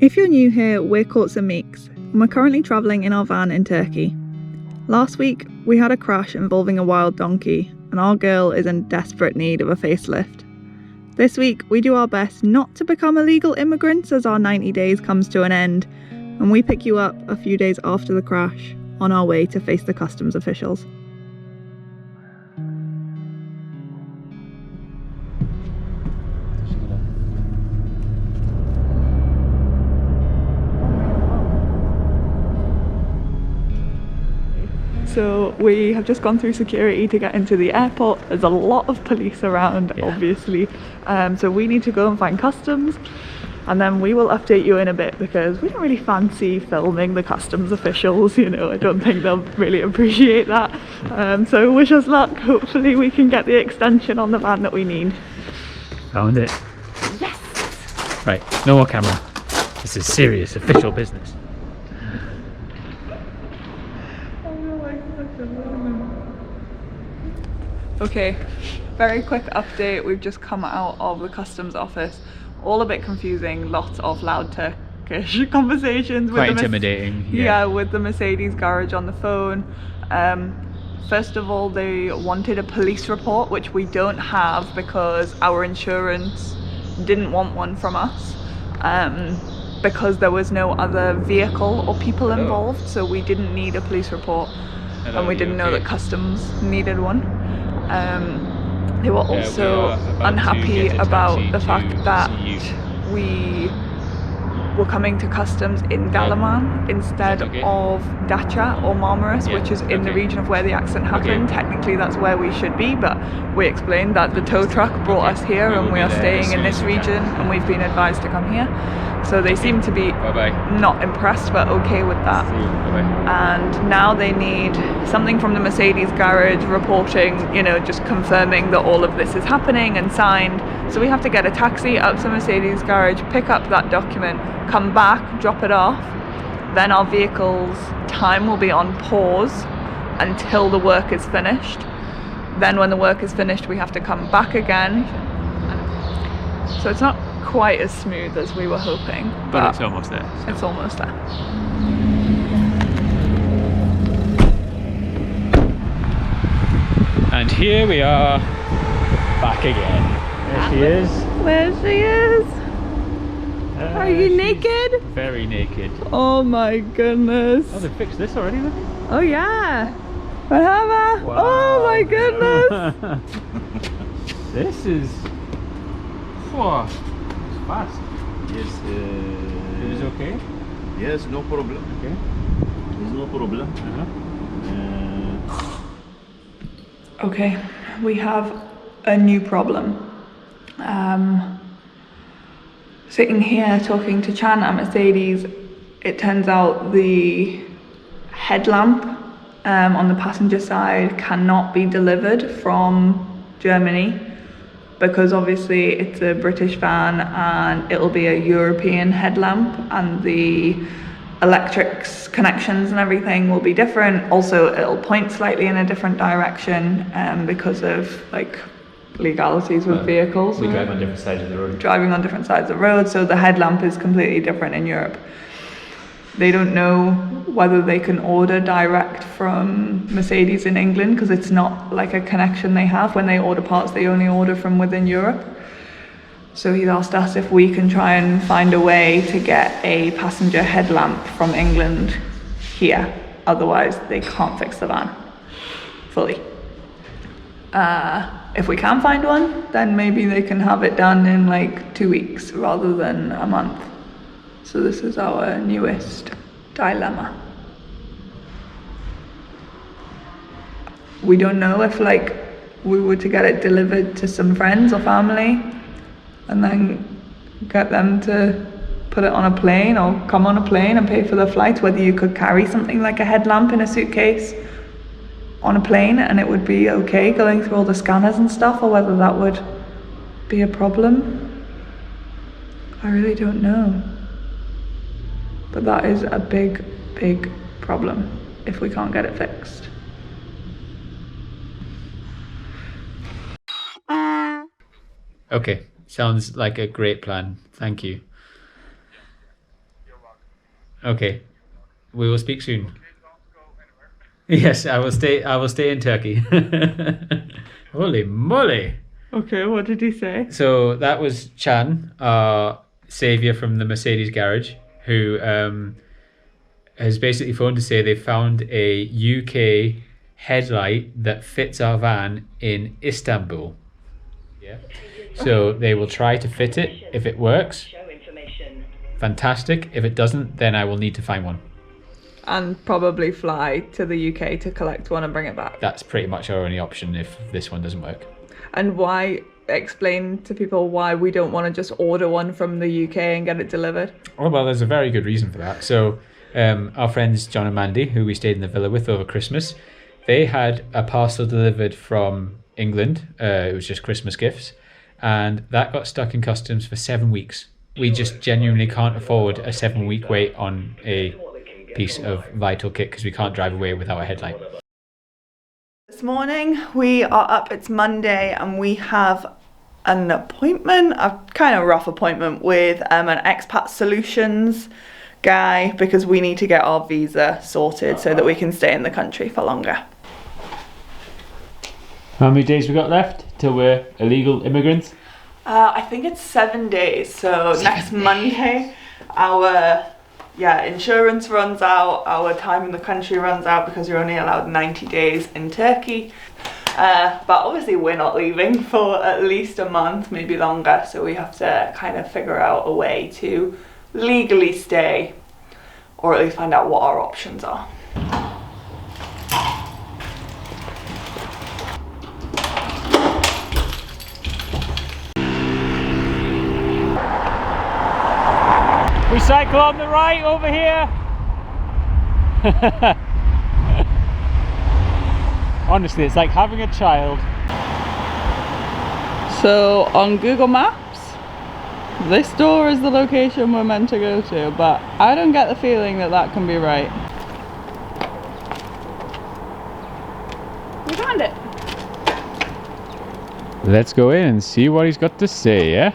If you're new here, we're Courts and Meeks, and we're currently travelling in our van in Turkey. Last week, we had a crash involving a wild donkey, and our girl is in desperate need of a facelift. This week, we do our best not to become illegal immigrants as our 90 days comes to an end, and we pick you up a few days after the crash on our way to face the customs officials. So we have just gone through security to get into the airport. There's a lot of police around, obviously. So we need to go and find customs, and then we will update you in a bit because we don't really fancy filming the customs officials, you know. I don't think they'll really appreciate that. So wish us luck. Hopefully we can get the extension on the van that we need. Found it. Yes! Right, no more camera. This is serious official business. Okay, very quick update. We've just come out of the customs office. All a bit confusing, lots of loud Turkish conversations. Quite intimidating. Yeah, with the Mercedes garage on the phone. First of all, they wanted a police report, which we don't have because our insurance didn't want one from us. Because there was no other vehicle or people involved, so we didn't need a police report. And we didn't know that customs needed one. They were also unhappy about the fact that we were coming to customs in Dalaman instead of Dacia or Marmaris, which is in the region of where the accident happened. Technically that's where we should be, but we explained that the tow truck brought us here and we are staying in this region and we've been advised to come here. So they seem to be not impressed but okay with that. And now they need something from the Mercedes garage reporting, you know, just confirming that all of this is happening and signed. So we have to get a taxi up to Mercedes garage, pick up that document, come back, drop it off. Then our vehicle's time will be on pause until the work is finished. Then when the work is finished, we have to come back again. So it's not quite as smooth as we were hoping, but it's almost there. So. It's almost there. And here we are, back again. There she is. There she is. Are you naked? Very naked. Oh my goodness. Oh, they fixed this already, look. Oh yeah. Wow. Oh my goodness. This is... Whoa. It's fast. Yes. It is okay? Yes, no problem. Okay. There's no problem. Okay, we have a new problem. Sitting here talking to Chan at Mercedes, it turns out the headlamp on the passenger side cannot be delivered from Germany because obviously it's a British van and it'll be a European headlamp and the electrics connections and everything will be different. Also, it'll point slightly in a different direction because of like legalities with vehicles. We drive on different sides of the road. Driving on different sides of the road, so the headlamp is completely different in Europe. They don't know whether they can order direct from Mercedes in England because it's not like a connection they have. When they order parts, they only order from within Europe. So he's asked us if we can try and find a way to get a passenger headlamp from England here. Otherwise, they can't fix the van fully. If we can find one, then maybe they can have it done in like 2 weeks rather than a month. So this is our newest dilemma. We don't know if like we were to get it delivered to some friends or family and then get them to put it on a plane or come on a plane and pay for the flight, whether you could carry something like a headlamp in a suitcase on a plane and it would be okay going through all the scanners and stuff, or whether that would be a problem. I really don't know. But that is a big, big problem if we can't get it fixed. Okay, sounds like a great plan. Thank you. Okay. We will speak soon. Yes, I will stay. I will stay in Turkey. Holy moly! Okay, what did he say? So that was Chan, our savior from the Mercedes garage, who has basically phoned to say they found a UK headlight that fits our van in Istanbul. Yeah. So they will try to fit it. If it works, fantastic. If it doesn't, then I will need to find one. And probably fly to the UK to collect one and bring it back. That's pretty much our only option if this one doesn't work. And why, explain to people why we don't want to just order one from the UK and get it delivered? Oh, well, there's a very good reason for that. So our friends John and Mandy, who we stayed in the villa with over Christmas, they had a parcel delivered from England. It was just Christmas gifts. And that got stuck in customs for 7 weeks. We just genuinely can't afford a 7-week wait on a piece of vital kit because we can't drive away without a headlight. This morning we are up, it's Monday, and we have an appointment, a kind of rough appointment with an expat solutions guy because we need to get our visa sorted so that we can stay in the country for longer. How many days we got left till we're illegal immigrants? I think it's 7 days, so next Monday our insurance runs out, our time in the country runs out because you're only allowed 90 days in Turkey. But obviously we're not leaving for at least a month, maybe longer, so we have to kind of figure out a way to legally stay, or at least find out what our options are. We cycle on the right over here. Honestly, it's like having a child. So on Google Maps, this door is the location we're meant to go to, but I don't get the feeling that that can be right. We found it. Let's go in and see what he's got to say, yeah?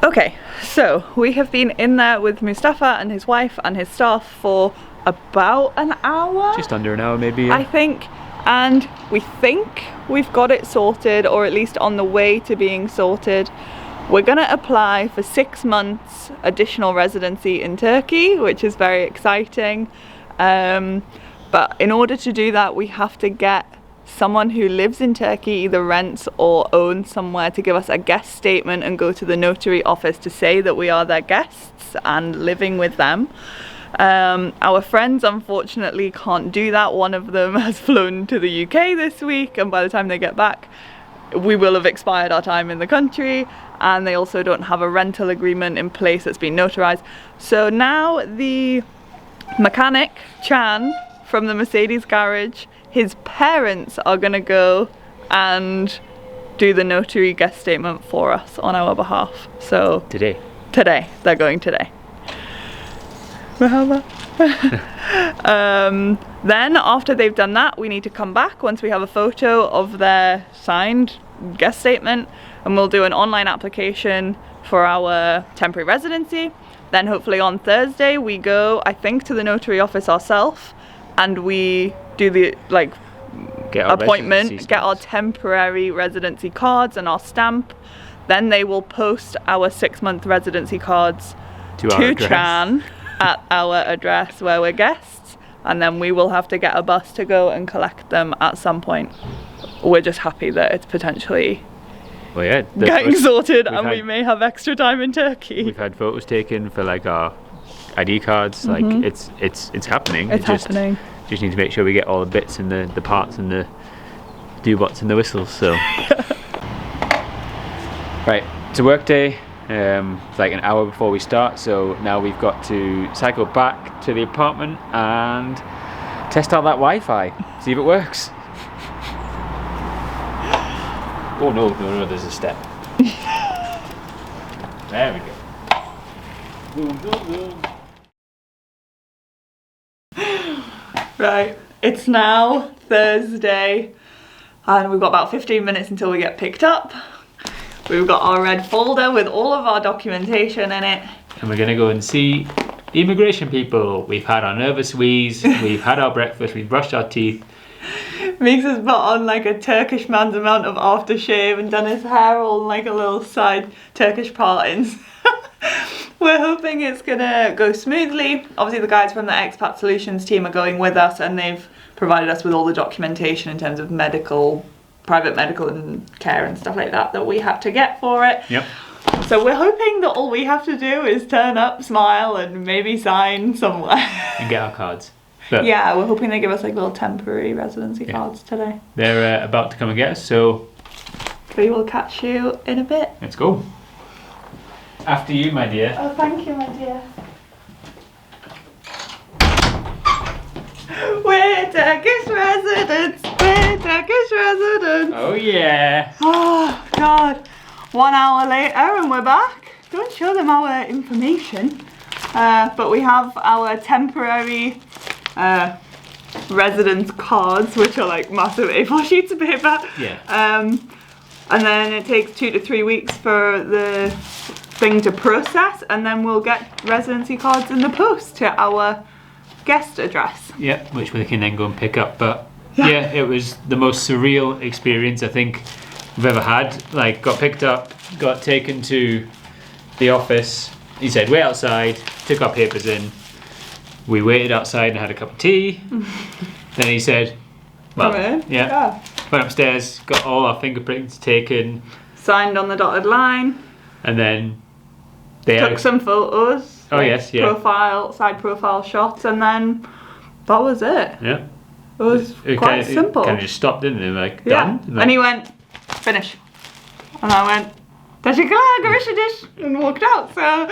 Okay, so we have been in there with Mustafa and his wife and his staff for about an hour. Just under an hour maybe. Yeah. I think, and we think we've got it sorted, or at least on the way to being sorted. We're gonna apply for 6 months additional residency in Turkey, which is very exciting. But in order to do that, we have to get someone who lives in Turkey, either rents or owns somewhere, to give us a guest statement and go to the notary office to say that we are their guests and living with them. Our friends unfortunately can't do that. One of them has flown to the UK this week, and by the time they get back we will have expired our time in the country, and they also don't have a rental agreement in place that's been notarized. So now the mechanic, Chan, from the Mercedes garage, his parents are gonna go and do the notary guest statement for us on our behalf. So Today, they're going today. Then after they've done that, we need to come back once we have a photo of their signed guest statement, and we'll do an online application for our temporary residency. Then hopefully on Thursday we go, I think, to the notary office ourselves, and we do the appointment, get our temporary residency cards and our stamp. Then they will post our 6-month residency cards to Chan at our address where we're guests, and then we will have to get a bus to go and collect them at some point. We're just happy that it's potentially getting sorted, and we may have extra time in Turkey. We've had photos taken for like our ID cards. Like it's happening. It's happening. Just need to make sure we get all the bits and the parts and the do-bots and the whistles. So right, it's a work day. It's like an hour before we start, so now we've got to cycle back to the apartment and test out that Wi-Fi, see if it works. Oh no, there's a step. There we go. Boom, boom, boom. Right, it's now Thursday and we've got about 15 minutes until we get picked up. We've got our red folder with all of our documentation in it. And we're gonna go and see immigration people. We've had our nervous wheeze, we've had our breakfast, we've brushed our teeth. Meeks has put on like a Turkish man's amount of aftershave and done his hair all in like a little side Turkish partings. We're hoping it's gonna go smoothly. Obviously the guys from the Expat Solutions team are going with us, and they've provided us with all the documentation in terms of private medical and care and stuff like that we had to get for it. Yep. So we're hoping that all we have to do is turn up, smile, and maybe sign somewhere. And get our cards. But yeah, we're hoping they give us like little temporary residency cards today. they're about to come and get us, so We will catch you in a bit. let's go. After you, my dear. Oh, thank you, my dear. We're Turkish residents. We're Turkish residents. Oh yeah. Oh, God. 1 hour later and we're back. Don't show them our information. But we have our temporary residence cards, which are like massive A4 sheets of paper. Yeah. And then it takes 2 to 3 weeks for the thing to process, and then we'll get residency cards in the post to our guest address. Yeah, which we can then go and pick up. But yeah, it was the most surreal experience I think we've ever had. Like, got picked up, got taken to the office. He said, wait outside, took our papers in. We waited outside and had a cup of tea. Then he said, well, Come in. yeah. Went upstairs, got all our fingerprints taken. Signed on the dotted line. And then they Took some photos. Oh, yes, yeah. Side profile shots, and then that was it. Yeah. It was quite simple. Kind of just stopped, didn't it? Like, Yeah. done. And he went, finish. And I went, Teşekkürler, and walked out. So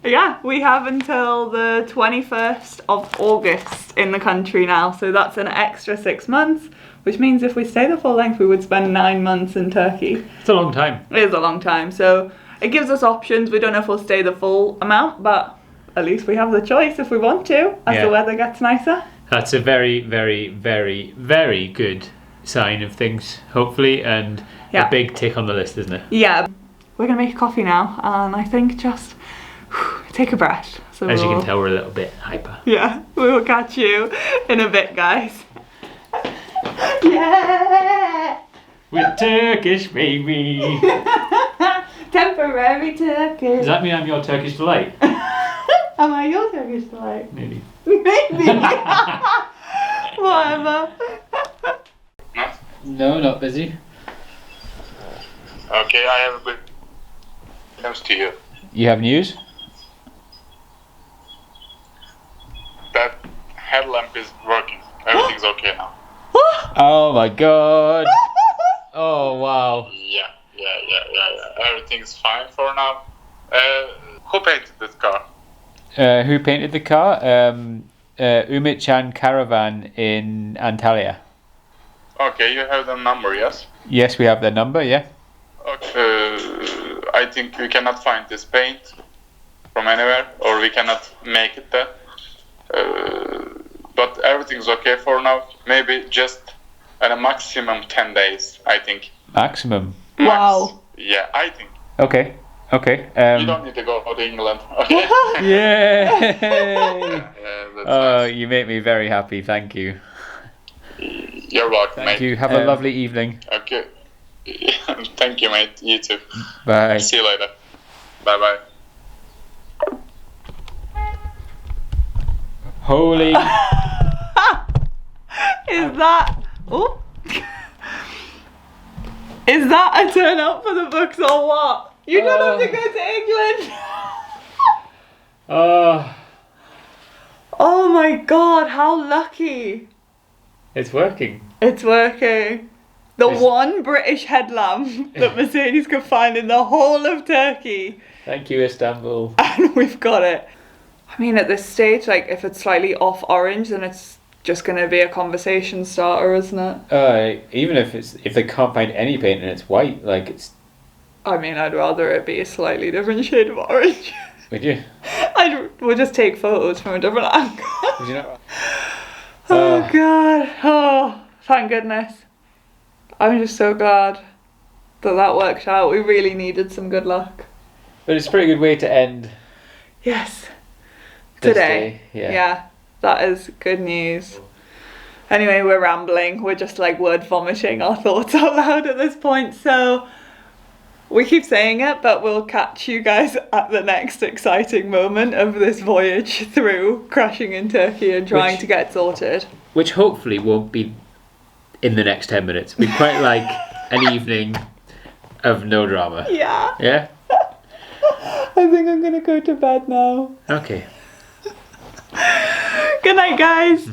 yeah, we have until the 21st of August in the country now. So that's an extra 6 months, which means if we stay the full length, we would spend 9 months in Turkey. It's a long time. It is a long time. So it gives us options. We don't know if we'll stay the full amount, but at least we have the choice if we want to, as the weather gets nicer. That's a very, very, very, very good sign of things, hopefully, and a big tick on the list, isn't it? Yeah. We're going to make a coffee now, and I think just take a breath. So As you can tell, we're a little bit hyper. Yeah, we will catch you in a bit, guys. Yeah! We're Turkish, baby! Temporary Turkish. Does that mean I'm your Turkish delight? Am I your Turkish delight? Maybe. Maybe. Whatever. No, not busy. Okay, I have a good news to you. You have news? That headlamp is working. Everything's okay now. Oh my god! Oh wow! Yeah. Everything's fine for now. Who painted this car? Who painted the car? Umit-chan Caravan in Antalya. Okay, you have the number, yes? Yes, we have their number, yeah. Okay. I think we cannot find this paint from anywhere, or we cannot make it there. But everything's okay for now. Maybe just at a maximum 10 days, I think. Maximum? Wow. Yeah, I think. Okay. You don't need to go to England, okay? Yay! That's Oh, nice. you make me very happy, thank you. You're welcome, Thank mate. you, have a lovely evening. Okay. Thank you, mate. You too. Bye. See you later. Bye bye. Holy... Is that... Oh. Is that a turn up for the books or what? You don't have to go to England. Oh, Oh my god, how lucky. it's working. It's working. The It's- one British headlamp that Mercedes could find in the whole of Turkey. Thank you, Istanbul. And we've got it. I mean, at this stage, like, if it's slightly off orange, then it's just going to be a conversation starter, isn't it? Even if they can't find any paint and it's white, like it's... I mean, I'd rather it be a slightly different shade of orange. Would you? We'll just take photos from a different angle. Would you not? Oh god. Oh, thank goodness. I'm just so glad that worked out. We really needed some good luck. But it's a pretty good way to end. Yes. today. Thursday, Yeah, that is good news. Anyway, we're rambling. We're just like word vomiting our thoughts out loud at this point. So we keep saying it, but we'll catch you guys at the next exciting moment of this voyage through crashing in Turkey and trying to get sorted. Which hopefully won't be in the next 10 minutes. We'd quite like an evening of no drama. Yeah. Yeah? I think I'm gonna go to bed now. Okay. Good night, guys.